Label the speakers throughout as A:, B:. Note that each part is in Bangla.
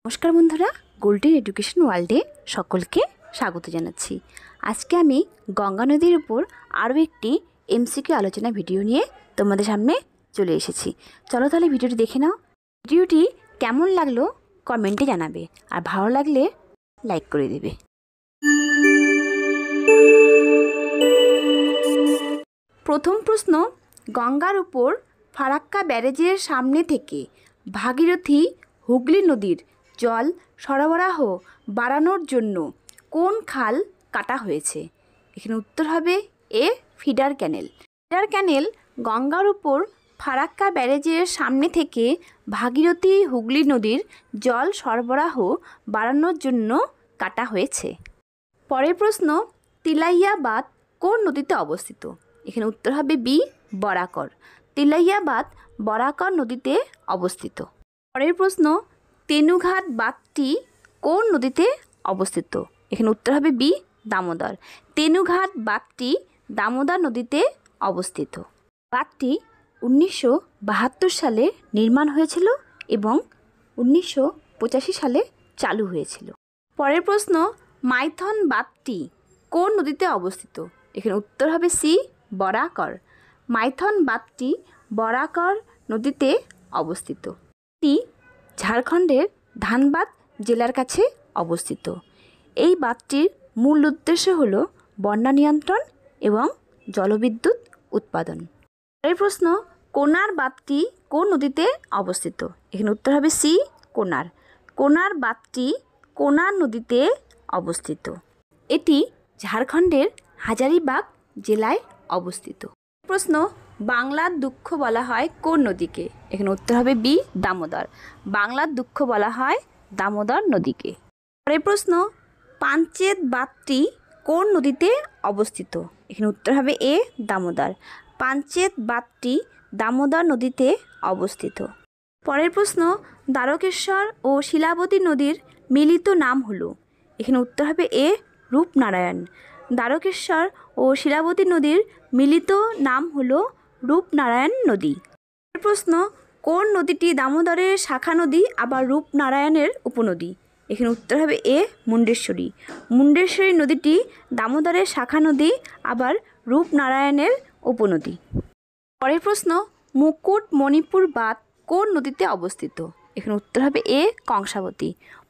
A: নমস্কার বন্ধুরা, গোল্ডেন এডুকেশন ওয়ার্ল্ডে সকলকে স্বাগত জানাচ্ছি। আজকে আমি গঙ্গা নদীর উপর আরও একটি এমসিকিউ আলোচনা ভিডিও নিয়ে তোমাদের সামনে চলে এসেছি। চলো তাহলে ভিডিওটি দেখে নাও। ভিডিওটি কেমন লাগলো কমেন্টে জানাবে, আর ভালো লাগলে লাইক করে দেবে। প্রথম প্রশ্ন, গঙ্গার উপর ফারাক্কা ব্যারেজের সামনে থেকে ভাগীরথী হুগলি নদীর জল সরবরাহ বাড়ানোর জন্য কোন খাল কাটা হয়েছে? এখানে উত্তর হবে এ, ফিডার ক্যানেল। ফিডার ক্যানেল গঙ্গার উপর ফারাক্কা ব্যারেজের সামনে থেকে ভাগীরথী হুগলি নদীর জল সরবরাহ বাড়ানোর জন্য কাটা হয়েছে। পরের প্রশ্ন, তিলাইয়া বাঁধ কোন নদীতে অবস্থিত? এখানে উত্তর হবে বি, বরাকর। তিলাইয়া বাঁধ বরাকর নদীতে অবস্থিত। পরের প্রশ্ন, তেনুঘাট বাঁধটি কোন নদীতে অবস্থিত? এখানে উত্তর হবে বি, দামোদর। তেনুঘাট বাঁধটি দামোদর নদীতে অবস্থিত। বাঁধটি 1972 সালে নির্মাণ হয়েছিল এবং 1985 সালে চালু হয়েছিল। পরের প্রশ্ন, মাইথন বাঁধটি কোন নদীতে অবস্থিত? এখানে উত্তর হবে সি, বরাকর। মাইথন বাঁধটি বরাকর নদীতে অবস্থিত। এটি ঝাড়খণ্ডের ধানবাদ জেলার কাছে অবস্থিত। এই বাঁধটির মূল উদ্দেশ্য হল বন্যা নিয়ন্ত্রণ এবং জলবিদ্যুৎ উৎপাদন। এই প্রশ্ন, কোনার বাঁধটি কোন নদীতে অবস্থিত? এখানে উত্তর হবে সি, কোনার। কোনার বাঁধটি কোনার নদীতে অবস্থিত। এটি ঝাড়খণ্ডের হাজারিবাগ জেলায় অবস্থিত। প্রশ্ন, বাংলার দুঃখ বলা হয় কোন নদীকে? এখানে উত্তর হবে বি, দামোদর। বাংলার দুঃখ বলা হয় দামোদর নদীকে। পরের প্রশ্ন, পাঞ্চেত বাঁধটি কোন নদীতে অবস্থিত? এখানে উত্তর হবে এ, দামোদর। পাঞ্চেত বাঁধটি দামোদর নদীতে অবস্থিত। পরের প্রশ্ন, দ্বারকেশ্বর ও শিলাবতী নদীর মিলিত নাম হলো? এখানে উত্তর হবে এ, রূপনারায়ণ। দ্বারকেশ্বর ও শিলাবতী নদীর মিলিত নাম হলো রূপনারায়ণ নদী। প্রশ্ন, কোন নদীটি দামোদরের শাখা নদী আবার রূপনারায়ণের উপনদী? এখানে উত্তর হবে এ, মুন্ডেশ্বরী। মুন্ডেশ্বরী নদীটি দামোদরের শাখা নদী আবার রূপনারায়ণের উপনদী। পরের প্রশ্ন, মুকুটমণিপুর বাঁধ কোন নদীতে অবস্থিত? এখানে উত্তর হবে এ, কংসাবতী।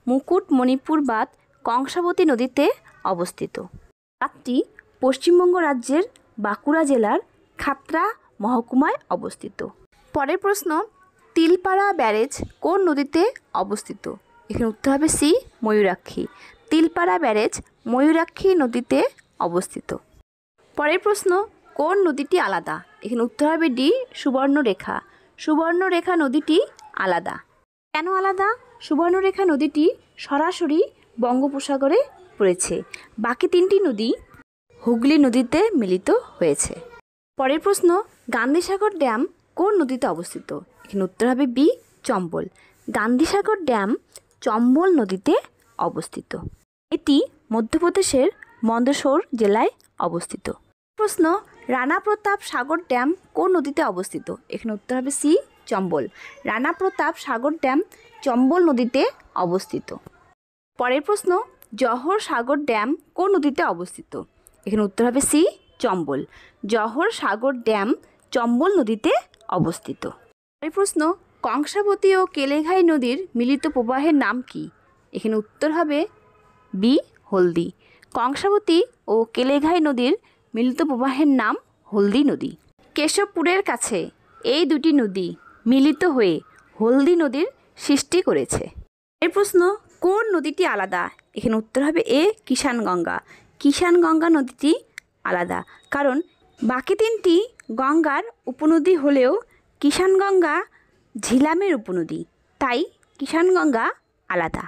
A: মুকুটমণিপুর বাঁধ কংসাবতী নদীতে অবস্থিত। বাঁধটি পশ্চিমবঙ্গ রাজ্যের বাঁকুড়া জেলার খাতড়া মহকুমায় অবস্থিত। পরের প্রশ্ন, তিলপাড়া ব্যারেজ কোন নদীতে অবস্থিত? এখানে উত্তর হবে সি, ময়ূরাক্ষী। তিলপাড়া ব্যারেজ ময়ূরাক্ষী নদীতে অবস্থিত। পরের প্রশ্ন, কোন নদীটি আলাদা? এখানে উত্তর হবে ডি, সুবর্ণরেখা। সুবর্ণরেখা নদীটি আলাদা। কেন আলাদা? সুবর্ণরেখা নদীটি সরাসরি বঙ্গোপসাগরে পড়েছে। বাকি তিনটি নদী হুগলি নদীতে মিলিত হয়েছে। পরের প্রশ্ন, গান্ধীসাগর ড্যাম কোন নদীতে অবস্থিত? এখানে উত্তর হবে বি, চম্বল। গান্ধীসাগর ড্যাম চম্বল নদীতে অবস্থিত। এটি মধ্যপ্রদেশের মন্দসৌর জেলায় অবস্থিত। প্রশ্ন, রানা প্রতাপ সাগর ড্যাম কোন নদীতে অবস্থিত? এখানে উত্তর হবে সি, চম্বল। রানা প্রতাপ সাগর ড্যাম চম্বল নদীতে অবস্থিত। পরের প্রশ্ন, জহর সাগর ড্যাম কোন নদীতে অবস্থিত? এখানে উত্তর হবে সি, চম্বল। জহর সাগর ড্যাম চম্বল নদীতে অবস্থিত। এই প্রশ্ন, কংসাবতী ও কেলেঘাই নদীর মিলিত প্রবাহের নাম কি? এখানে উত্তর হবে বি, হলদি। কংসাবতী ও কেলেঘাই নদীর মিলিত প্রবাহের নাম হলদি নদী। কেশবপুরের কাছে এই দুটি নদী মিলিত হয়ে হলদি নদীর সৃষ্টি করেছে। এই প্রশ্ন, কোন নদীটি আলাদা? এখানে উত্তর হবে এ, কিষানগঙ্গা। কিষানগঙ্গা নদীটি আলাদা, কারণ বাকি তিনটি গঙ্গার উপনদী হলেও কিষানগঙ্গা ঝিলামের উপনদী, তাই কিষানগঙ্গা আলাদা।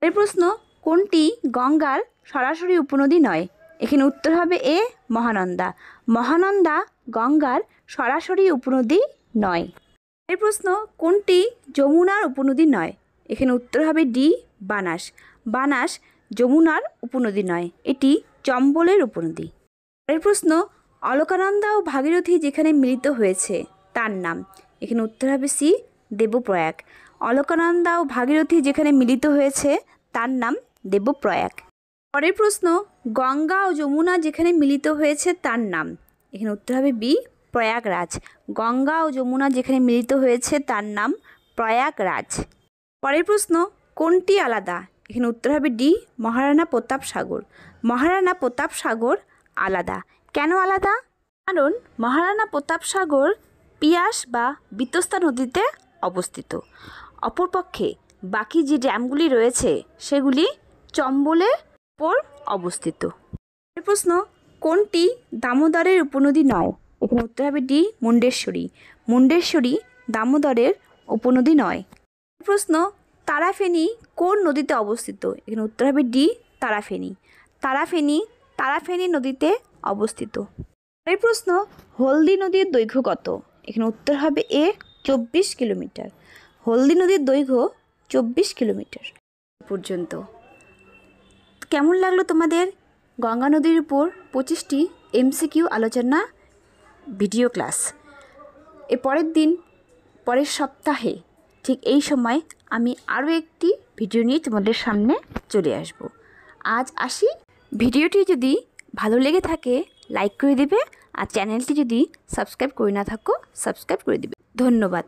A: এই প্রশ্ন, কোনটি গঙ্গার সরাসরি উপনদী নয়? এখানে উত্তর হবে এ, মহানন্দা। মহানন্দা গঙ্গার সরাসরি উপনদী নয়। এই প্রশ্ন, কোনটি যমুনার উপনদী নয়? এখানে উত্তর হবে ডি, বানাস। বানাস যমুনার উপনদী নয়, এটি চম্বলের উপনদী। এই প্রশ্ন, অলকানন্দা ও ভাগীরথী যেখানে মিলিত হয়েছে তার নাম? এখানে উত্তর হবে সি, দেবপ্রয়াগ। অলকানন্দা ও ভাগীরথী যেখানে মিলিত হয়েছে তার নাম দেবপ্রয়াগ। পরের প্রশ্ন, গঙ্গা ও যমুনা যেখানে মিলিত হয়েছে তার নাম, এখানে উত্তর হবে বি, প্রয়াগরাজ। গঙ্গা ও যমুনা যেখানে মিলিত হয়েছে তার নাম প্রয়াগরাজ। পরের প্রশ্ন, কোনটি আলাদা, এখানে উত্তর হবে ডি, মহারানা প্রতাপ সাগর। মহারানা প্রতাপ সাগর আলাদা। কেন আলাদা? কারণ মহারানা প্রতাপ সাগর পিয়াস বা বিতস্তা নদীতে অবস্থিত। অপরপক্ষে বাকি যে ড্যামগুলি রয়েছে সেগুলি চম্বলের উপর অবস্থিত। প্রশ্ন, কোনটি দামোদরের উপনদী নয়, এখানে উত্তর হবে ডি, মুন্ডেশ্বরী। মুন্ডেশ্বরী দামোদরের উপনদী নয়। প্রশ্ন, তারাফেনী কোন নদীতে অবস্থিত, এখানে উত্তর হবে ডি, তারাফেনী। তারাফেনী তারাফেনী নদীতে অবস্থিত। এই প্রশ্ন, হলদি নদীর দৈর্ঘ্য কত, এখানে উত্তর হবে এ, 24 কিলোমিটার। হলদি নদীর দৈর্ঘ্য 24 কিলোমিটার পর্যন্ত। কেমন লাগলো তোমাদের গঙ্গা নদীর উপর 25টি MCQ আলোচনা ভিডিও ক্লাস? পরের দিন, পরের সপ্তাহে ঠিক এই সময় আমি আরও একটি ভিডিও নিয়ে তোমাদের সামনে চলে আসব। আজ আসি। ভিডিওটি যদি ভালো লেগে থাকে লাইক করে দেবে, আর চ্যানেলটি যদি সাবস্ক্রাইব করে না থাকো সাবস্ক্রাইব করে দেবে। ধন্যবাদ।